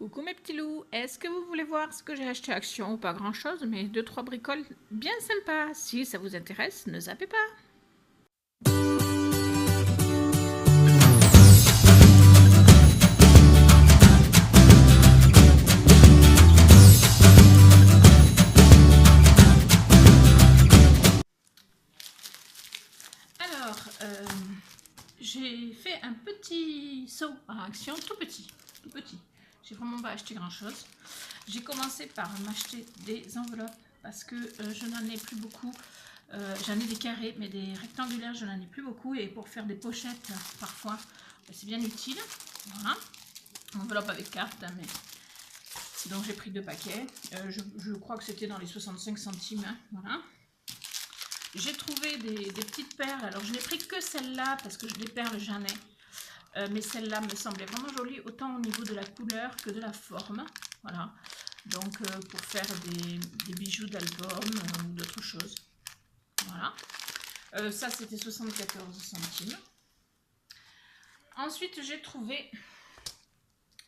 Coucou mes petits loups, est-ce que vous voulez voir ce que j'ai acheté à Action? Pas grand chose, mais 2-3 bricoles bien sympas. Si ça vous intéresse, ne zappez pas. Alors, j'ai fait un petit saut à Action, tout petit, tout petit. J'ai vraiment pas acheté grand chose. J'ai commencé par m'acheter des enveloppes parce que je n'en ai plus beaucoup. J'en ai des carrés, mais des rectangulaires, je n'en ai plus beaucoup. Et pour faire des pochettes, parfois, c'est bien utile. Voilà. Enveloppe avec carte, mais donc j'ai pris 2 paquets. Je crois que c'était dans les 65 centimes. Hein, voilà. J'ai trouvé des petites perles. Alors je n'ai pris que celle-là parce que des perles j'en ai. Mais celle-là me semblait vraiment jolie, autant au niveau de la couleur que de la forme. Voilà. Donc pour faire des bijoux d'album ou d'autres choses. Voilà. Ça c'était 74 centimes. Ensuite j'ai trouvé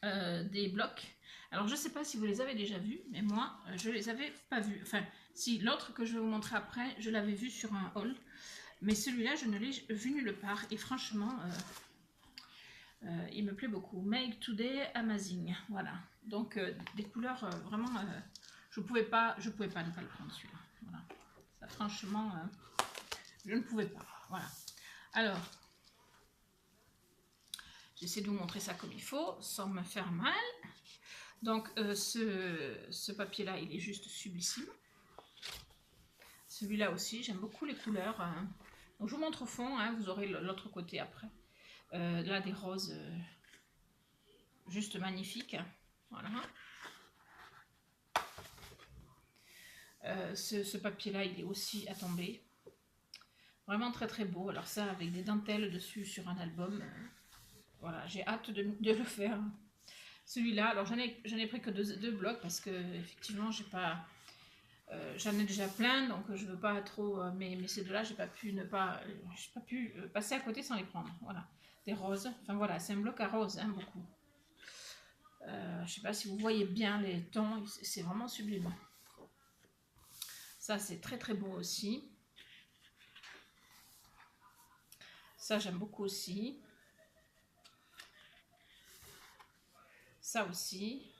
des blocs. Alors je ne sais pas si vous les avez déjà vus, mais moi je les avais pas vus. Enfin si, l'autre que je vais vous montrer après, je l'avais vu sur un haul. Mais celui-là je ne l'ai vu nulle part. Et franchement, il me plaît beaucoup. Make Today Amazing. Voilà. Donc des couleurs vraiment... je pouvais pas ne pas le prendre celui-là. Voilà. Ça franchement, je ne pouvais pas. Voilà. Alors, j'essaie de vous montrer ça comme il faut, sans me faire mal. Donc ce papier-là, il est juste sublissime. Celui-là aussi, j'aime beaucoup les couleurs. Donc je vous montre au fond, hein, vous aurez l'autre côté après. Là, des roses juste magnifiques. Voilà. Ce papier-là, il est aussi à tomber. Vraiment très très beau. Alors ça, avec des dentelles dessus sur un album. Voilà, j'ai hâte de le faire. Celui-là, alors j'en ai pris que deux blocs parce que effectivement, j'ai pas... j'en ai déjà plein, donc je veux pas trop... mais ces deux-là, j'ai pas pu passer à côté sans les prendre. Voilà, des roses. Enfin voilà, c'est un bloc à roses, hein, beaucoup. Je sais pas si vous voyez bien les tons, c'est vraiment sublime. Ça, c'est très très beau aussi. Ça, j'aime beaucoup aussi. Ça aussi.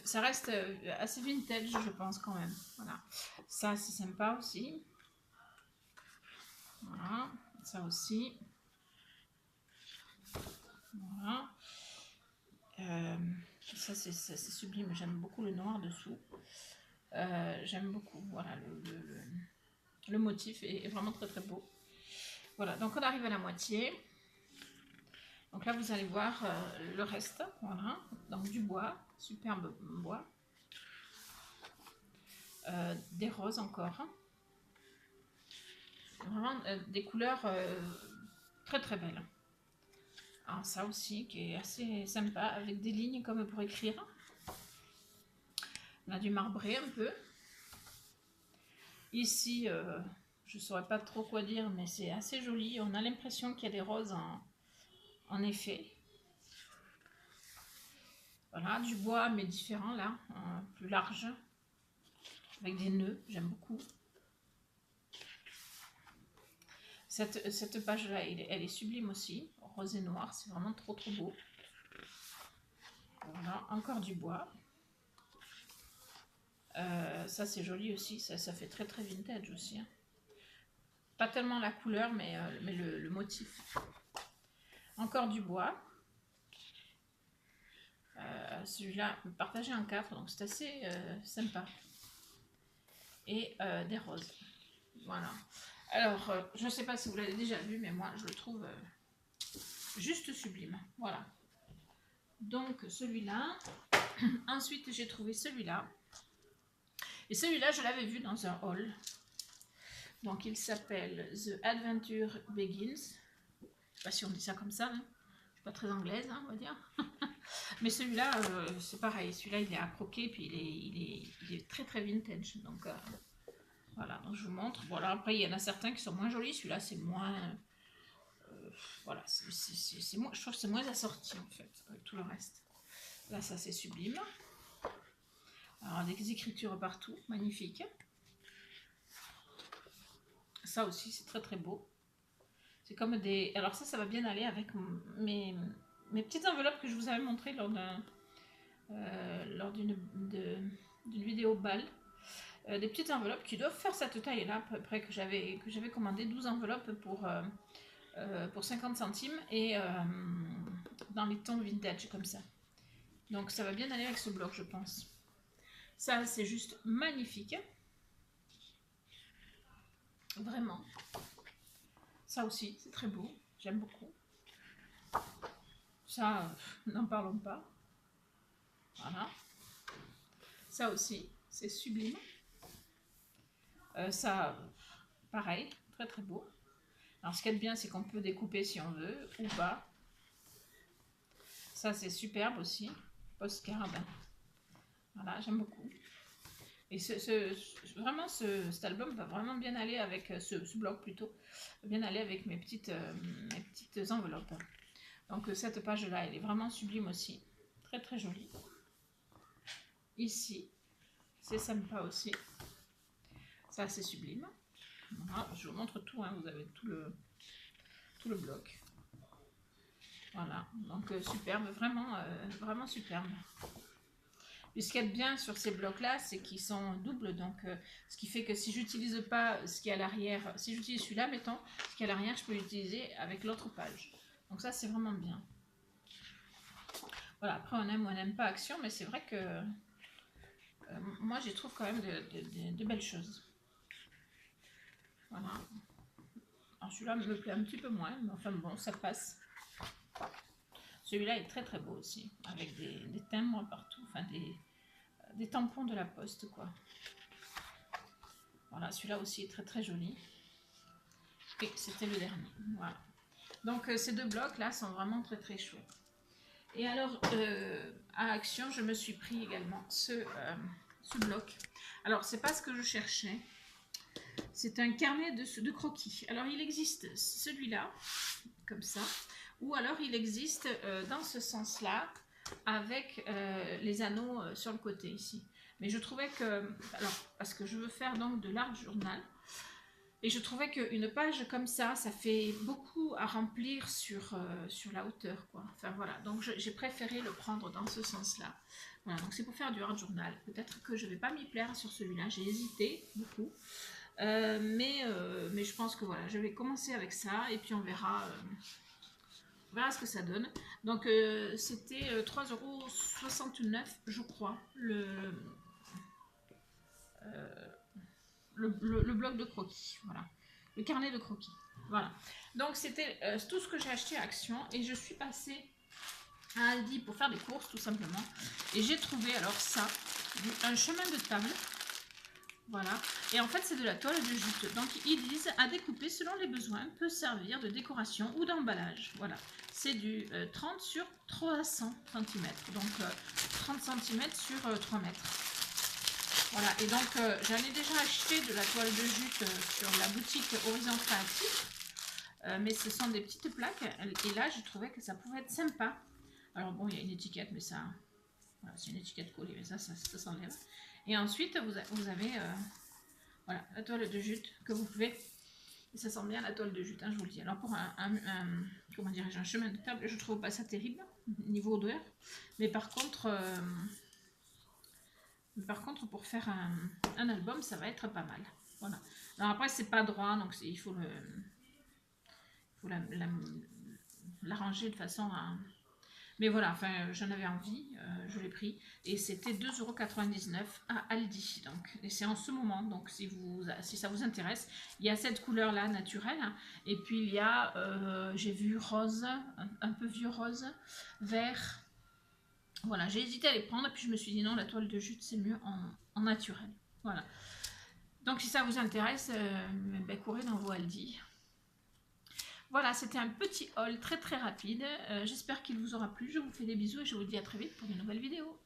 Ça reste assez vintage, je pense, quand même. Voilà. Ça, c'est sympa aussi. Voilà. Ça aussi. Voilà. Ça, c'est sublime. J'aime beaucoup le noir dessous. J'aime beaucoup. Voilà, le motif est vraiment très très beau. Voilà, donc on arrive à la moitié. Donc là, vous allez voir le reste. Voilà, donc du bois, superbe bois. Des roses encore. Vraiment des couleurs très très belles. Alors ça aussi qui est assez sympa avec des lignes comme pour écrire. On a du marbré un peu. Ici, je ne saurais pas trop quoi dire, mais c'est assez joli. On a l'impression qu'il y a des roses en effet. Voilà, du bois mais différent là, plus large, avec des nœuds, j'aime beaucoup. Cette page-là, elle est sublime aussi, rose et noir, c'est vraiment trop trop beau. Voilà, encore du bois. Ça c'est joli aussi, ça fait très très vintage aussi. Hein. Pas tellement la couleur, mais le motif. Encore du bois. Celui-là, partagé en 4, donc c'est assez sympa. Et des roses. Voilà. Alors, je ne sais pas si vous l'avez déjà vu, mais moi je le trouve juste sublime. Voilà. Donc celui-là. Ensuite, j'ai trouvé celui-là. Et celui-là, je l'avais vu dans un haul. Donc il s'appelle The Adventure Begins. Je ne sais pas si on dit ça comme ça. Hein. Je ne suis pas très anglaise, hein, on va dire. Mais celui-là, c'est pareil. Celui-là, il est à croquer, puis il est très très vintage. Donc voilà, donc je vous montre. Voilà, après, il y en a certains qui sont moins jolis. Celui-là, c'est moins... Voilà, je trouve que c'est moins assorti en fait, avec tout le reste. Là, ça c'est sublime. Alors, des écritures partout, magnifique. Ça aussi, c'est très très beau. C'est comme des... Alors ça va bien aller avec mes petites enveloppes que je vous avais montrées lors d'une vidéo bal. Des petites enveloppes qui doivent faire cette taille-là, à peu près, que j'avais commandé 12 enveloppes pour 50 centimes et dans les tons vintage comme ça. Donc ça va bien aller avec ce bloc, je pense. Ça, c'est juste magnifique. Vraiment. Ça aussi, c'est très beau. J'aime beaucoup. Ça, n'en parlons pas. Voilà. Ça aussi, c'est sublime. Ça, pareil, très très beau. Alors ce qui est bien, c'est qu'on peut découper si on veut ou pas. Ça, c'est superbe aussi. Postcard. Voilà, j'aime beaucoup. Et vraiment, cet album va vraiment bien aller avec ce bloc plutôt, bien aller avec mes petites enveloppes. Donc cette page-là, elle est vraiment sublime aussi. Très très jolie. Ici, c'est sympa aussi. Ça, c'est sublime. Voilà, je vous montre tout, hein, vous avez tout le bloc. Voilà, donc superbe, vraiment superbe. Et ce qu'il y a de bien sur ces blocs-là, c'est qu'ils sont doubles, donc ce qui fait que si j'utilise pas ce qui est à l'arrière, si j'utilise celui-là, mettons, ce qui est à l'arrière, je peux l'utiliser avec l'autre page. Donc ça, c'est vraiment bien. Voilà, après on aime ou on n'aime pas Action, mais c'est vrai que moi, j'y trouve quand même de belles choses. Voilà. Alors celui-là me plaît un petit peu moins, mais enfin bon, ça passe. Celui-là est très très beau aussi, avec des timbres partout, enfin des tampons de la poste, quoi. Voilà, celui-là aussi est très très joli. Et c'était le dernier, voilà. Donc ces deux blocs-là sont vraiment très très chouettes. Et alors, à Action, je me suis pris également ce bloc. Alors, c'est pas ce que je cherchais. C'est un carnet de croquis. Alors, il existe celui-là, comme ça, ou alors il existe dans ce sens-là, avec les anneaux sur le côté ici. Mais je trouvais que, alors, parce que je veux faire donc de l'art journal, et je trouvais qu'une page comme ça fait beaucoup à remplir sur la hauteur, quoi. Enfin voilà, donc j'ai préféré le prendre dans ce sens-là. Voilà, donc c'est pour faire du art journal. Peut-être que je ne vais pas m'y plaire sur celui-là, j'ai hésité beaucoup. Mais je pense que voilà, je vais commencer avec ça et puis on verra ce que ça donne. Donc c'était 3,69 €, je crois, le bloc de croquis, voilà, le carnet de croquis, voilà. Donc c'était tout ce que j'ai acheté à Action et je suis passée à Aldi pour faire des courses tout simplement et j'ai trouvé alors ça, un chemin de table, voilà, et en fait c'est de la toile de jute. Donc ils disent à découper selon les besoins, peut servir de décoration ou d'emballage, voilà. C'est du 30 sur 300 cm, donc 30 cm sur 3 mètres. Voilà, et donc j'en ai déjà acheté de la toile de jute sur la boutique Horizon Créatif, mais ce sont des petites plaques, et là je trouvais que ça pouvait être sympa. Alors bon, il y a une étiquette, mais ça, voilà, c'est une étiquette collée, mais ça s'enlève. Et ensuite vous avez voilà, la toile de jute que vous pouvez, et ça sent bien la toile de jute, hein, je vous le dis. Alors pour comment dirais-je, un chemin de table, je trouve pas ça terrible, niveau odeur, mais par contre... pour faire un album, ça va être pas mal. Voilà. Alors après, c'est pas droit, donc il faut l'arranger de façon à... Mais voilà, enfin, j'en avais envie, je l'ai pris. Et c'était 2,99 € à Aldi. Donc, et c'est en ce moment, donc si ça vous intéresse, il y a cette couleur-là naturelle. Et puis il y a, j'ai vu rose, un peu vieux rose, vert... Voilà, j'ai hésité à les prendre, puis je me suis dit non, la toile de jute, c'est mieux en naturel. Voilà. Donc si ça vous intéresse, courez dans vos Aldi. Voilà, c'était un petit haul très très rapide. J'espère qu'il vous aura plu. Je vous fais des bisous et je vous dis à très vite pour de nouvelles vidéos.